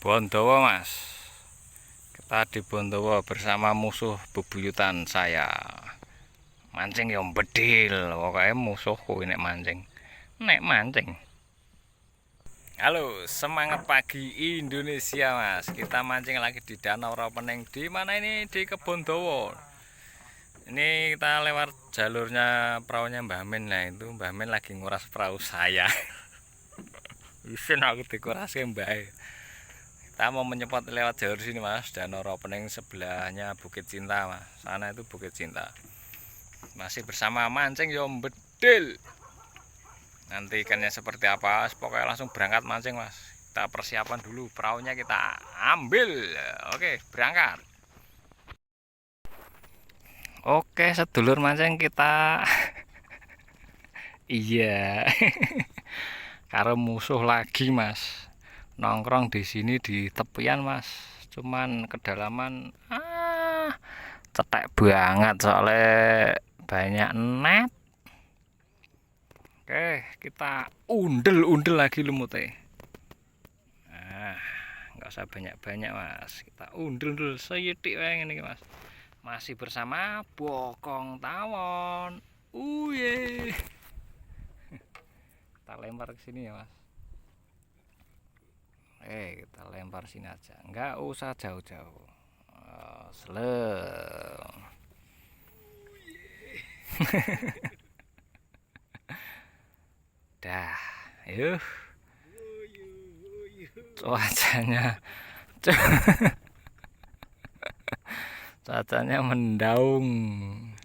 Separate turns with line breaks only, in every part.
Bondowo mas, kita di Bondowo bersama musuh bebuyutan saya. Mancing yang bedil, pokoknya musuhku ini mancing. Nek mancing. Halo, semangat pagi Indonesia mas. Kita mancing lagi di Danau Rawapening. Di mana ini? Di Kebondowo. Ini kita lewat jalurnya perahunya Mbah Min. Nah itu Mbah Min lagi nguras perahu saya. Isin aku dikurasnya Mbah. Kita mau menyempot lewat jalur sini mas, Danau Rawapening sebelahnya Bukit Cinta mas. Sana itu Bukit Cinta. Masih bersama mancing yang bedil. Nanti ikannya seperti apa, pokoknya langsung berangkat mancing mas. Kita persiapan dulu, perahunya kita ambil. Oke, berangkat. Oke, sedulur mancing kita. Iya. Karo musuh lagi mas. Nongkrong di sini di tepian mas, cuman kedalaman cetek banget soalnya banyak net. Oke, kita undel lagi lumutnya. Nah, nggak usah banyak mas, kita undel seyitik ini mas. Masih bersama bokong tawon. Kita lempar ke sini ya mas. Kita lempar sini aja, nggak usah jauh-jauh. Slow. Dah, yuk. Cuacanya mendaung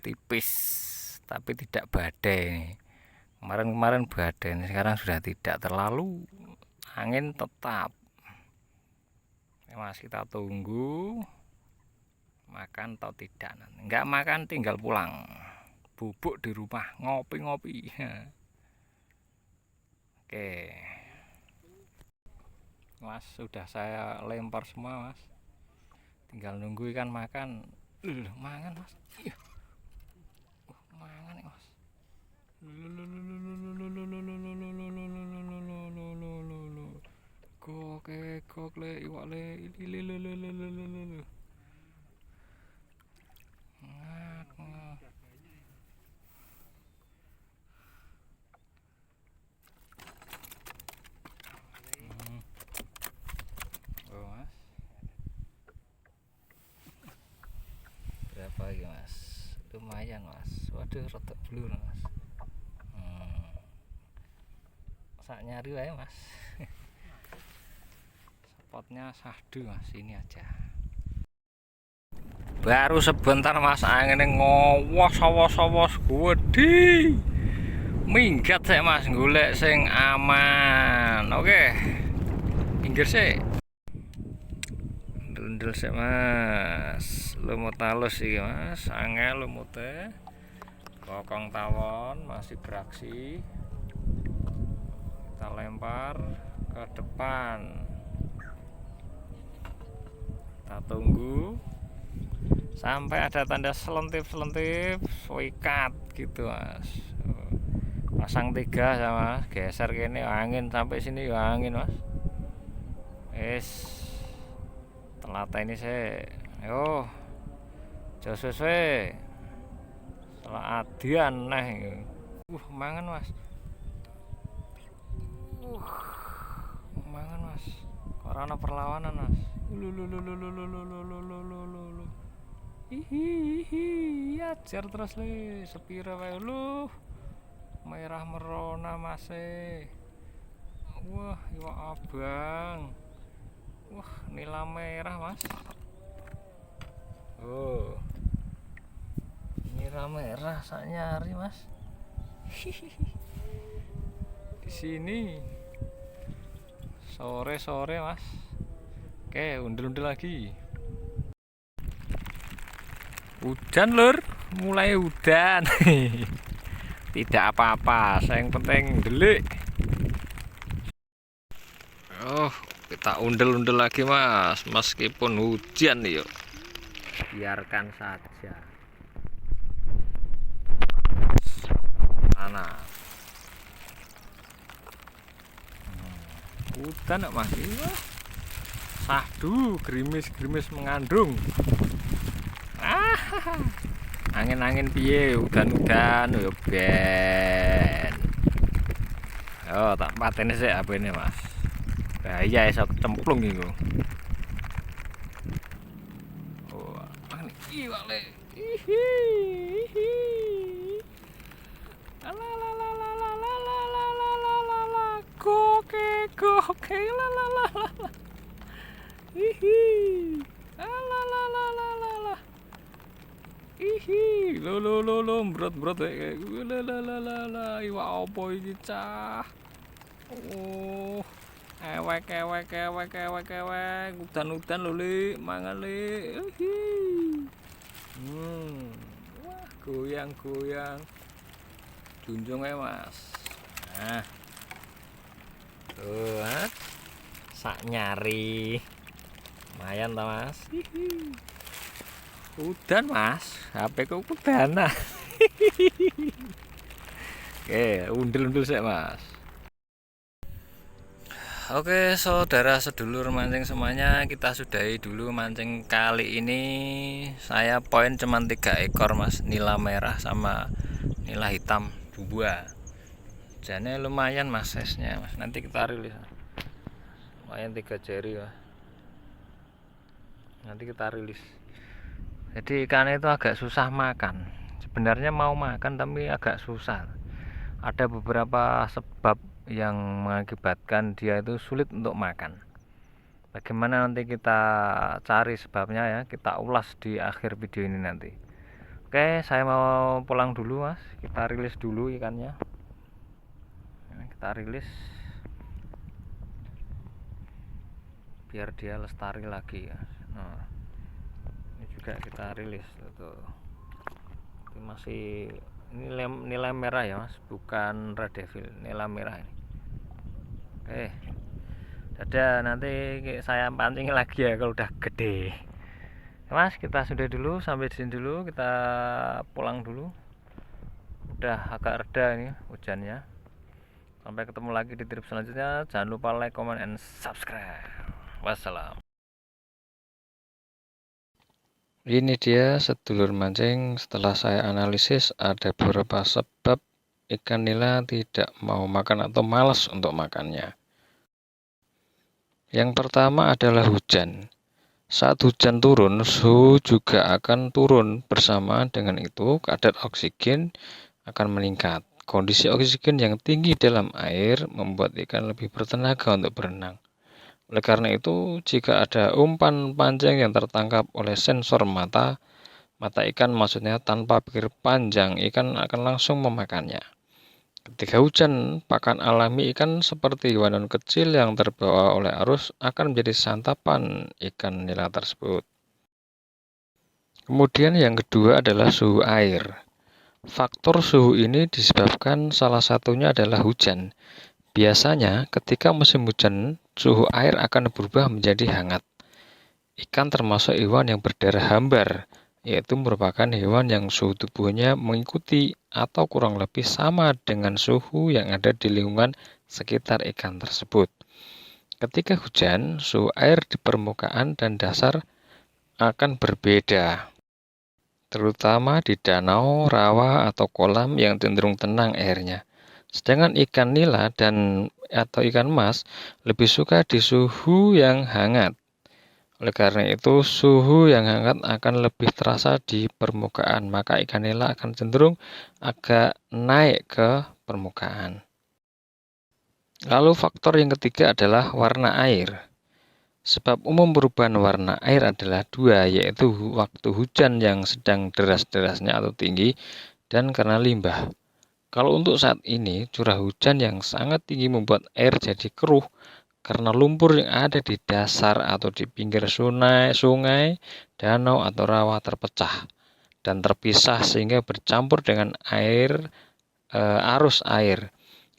tipis, tapi tidak badai. Kemarin badai, sekarang sudah tidak terlalu. Angin tetap. Mas, kita tunggu makan atau tidak. Enggak makan tinggal pulang, bubuk di rumah, ngopi. Oke mas, sudah saya lempar semua mas, tinggal nunggu ikan makan. Mangan mas, mangan mas. Kok le iwak le mas, berapa lagi mas? Lumayan mas, waduh rada blur mas. Sak nyari wae mas. Spotnya sahdu mas, ini aja. Baru sebentar mas, anginnya ngowos gede. Minggat saya mas, golek sing aman. Oke, pinggir sih. Dundel sih mas, lumut halus sih mas, angel lumutnya. Bokong tawon masih beraksi. Kita lempar ke depan. Kita tunggu sampai ada tanda selentip swikat gitu mas. Pasang 3 sama geser gini angin sampai sini ya angin mas. Telata ini saya josus setelah adian mangan mas. Mangan mas, karena perlawanan mas. Hihihi, ajar terus le, sepira wae lu. Merah merona masih. Wah, iwak abang. Wah, nila merah mas. Nila merah sak nyari mas. Di sini sore mas. Oke, undel lagi. Hujan lur, mulai hujan. Tidak apa-apa, yang penting delik. Kita undel lagi mas, meskipun hujan yuk. Biarkan saja. Panas. Hutan masih Sahdu, gerimis-gerimis mengandung. Angin-angin piye, udan-udan yo ben. Yo tak pateni sik HP-ne, Mas. Bahaya iso kecemplung iku. Oh, iki wale. Goke la la la la. Hihi. La la la la la la. Hihi, lo mbrot-mbrot la la la la la. Iwak apa iki cah? Oh, ewek. Udan-udan lho, Lik, mangan, Lik. Hihi. Wah, goyang-goyang. Junjung ae, Mas. Nah. Tuh, sak nyari. Lumayan ta, Mas. Hihi. Udan, Mas. HP ku udan. Oke, undel-undel sik, Mas. Oke, saudara sedulur mancing semuanya, kita sudahi dulu mancing kali ini. Saya poin cuma 3 ekor, Mas. Nila merah sama nila hitam 2. Jane lumayan, Mas, size-nya, Mas. Nanti kita rilis. Lumayan 3 jari, Mas. Nanti kita rilis. Jadi ikan itu agak susah makan. Sebenarnya mau makan tapi agak susah. Ada beberapa sebab yang mengakibatkan dia itu sulit untuk makan. Bagaimana nanti kita cari sebabnya ya, kita ulas di akhir video ini nanti. Oke, saya mau pulang dulu, Mas. Kita rilis dulu ikannya. Kita rilis biar dia lestari lagi ya. Nah, ini juga kita rilis tuh. Ini masih nilai merah ya, Mas, bukan red devil, nilai merah ini. Oke, dadah, nanti saya pancing lagi ya kalau udah gede. Mas, kita sudah dulu, sampai di sini dulu, kita pulang dulu. Udah agak reda ini hujannya. Sampai ketemu lagi di trip selanjutnya. Jangan lupa like, comment, and subscribe. Wassalam. Ini dia sedulur mancing. Setelah saya analisis, ada beberapa sebab ikan nila tidak mau makan atau malas untuk makannya. Yang pertama adalah hujan. Saat hujan turun, suhu juga akan turun. Bersamaan dengan itu, kadar oksigen akan meningkat. Kondisi oksigen yang tinggi dalam air membuat ikan lebih bertenaga untuk berenang. Oleh karena itu, jika ada umpan pancing yang tertangkap oleh sensor mata ikan maksudnya tanpa pikir panjang, ikan akan langsung memakannya. Ketika hujan, pakan alami ikan seperti hewan kecil yang terbawa oleh arus akan menjadi santapan ikan nila tersebut. Kemudian yang kedua adalah suhu air. Faktor suhu ini disebabkan salah satunya adalah hujan. Biasanya ketika musim hujan, suhu air akan berubah menjadi hangat. Ikan termasuk hewan yang berdarah hambar, yaitu merupakan hewan yang suhu tubuhnya mengikuti atau kurang lebih sama dengan suhu yang ada di lingkungan sekitar ikan tersebut. Ketika hujan, suhu air di permukaan dan dasar akan berbeda, terutama di danau, rawa, atau kolam yang cenderung tenang airnya. Sedangkan ikan nila atau ikan mas lebih suka di suhu yang hangat. Oleh karena itu, suhu yang hangat akan lebih terasa di permukaan, maka ikan nila akan cenderung agak naik ke permukaan. Lalu faktor yang ketiga adalah warna air. Sebab umum perubahan warna air adalah 2, yaitu waktu hujan yang sedang deras-derasnya atau tinggi dan karena limbah. Kalau untuk saat ini, curah hujan yang sangat tinggi membuat air jadi keruh karena lumpur yang ada di dasar atau di pinggir sungai, danau, atau rawa terpecah dan terpisah sehingga bercampur dengan arus air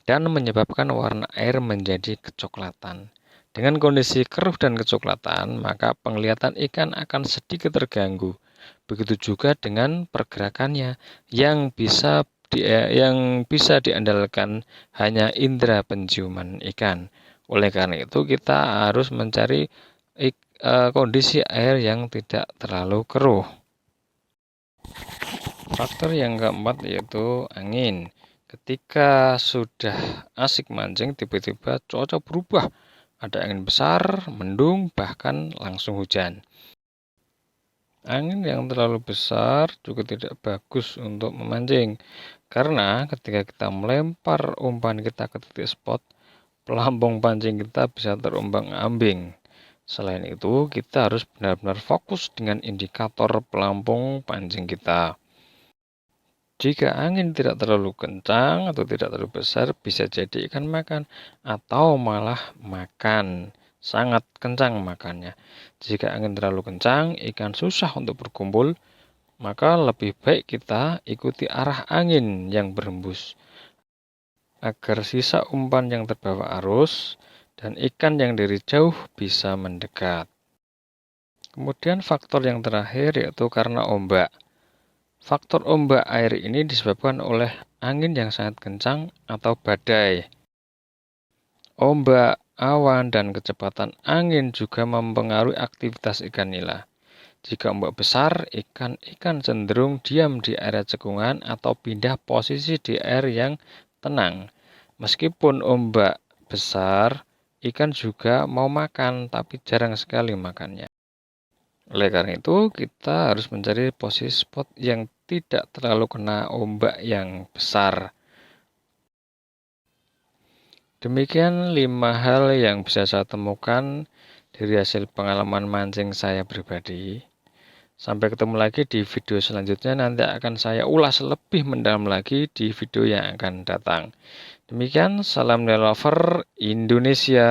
dan menyebabkan warna air menjadi kecoklatan. Dengan kondisi keruh dan kecoklatan, maka penglihatan ikan akan sedikit terganggu. Begitu juga dengan pergerakannya yang bisa diandalkan hanya indera penciuman ikan. Oleh karena itu kita harus mencari kondisi air yang tidak terlalu keruh. Faktor yang keempat yaitu angin. Ketika sudah asik mancing, tiba-tiba cuaca berubah. Ada angin besar, mendung, bahkan langsung hujan. Angin yang terlalu besar juga tidak bagus untuk memancing, karena ketika kita melempar umpan kita ke titik spot, pelampung pancing kita bisa terombang-ambing. Selain itu, kita harus benar-benar fokus dengan indikator pelampung pancing kita. Jika angin tidak terlalu kencang atau tidak terlalu besar, bisa jadi ikan makan atau malah makan. Sangat kencang makannya. Jika angin terlalu kencang, ikan susah untuk berkumpul, maka lebih baik kita ikuti arah angin yang berhembus agar sisa umpan yang terbawa arus dan ikan yang dari jauh bisa mendekat. Kemudian faktor yang terakhir yaitu karena ombak. Faktor ombak air ini disebabkan oleh angin yang sangat kencang atau badai. Ombak, awan, dan kecepatan angin juga mempengaruhi aktivitas ikan nila. Jika ombak besar, ikan cenderung diam di area cekungan atau pindah posisi di air yang tenang. Meskipun ombak besar, ikan juga mau makan, tapi jarang sekali makannya. Oleh karena itu, kita harus mencari posisi spot yang tidak terlalu kena ombak yang besar. Demikian 5 hal yang bisa saya temukan dari hasil pengalaman mancing saya pribadi. Sampai ketemu lagi di video selanjutnya, nanti akan saya ulas lebih mendalam lagi di video yang akan datang. Demikian, salam lover Indonesia.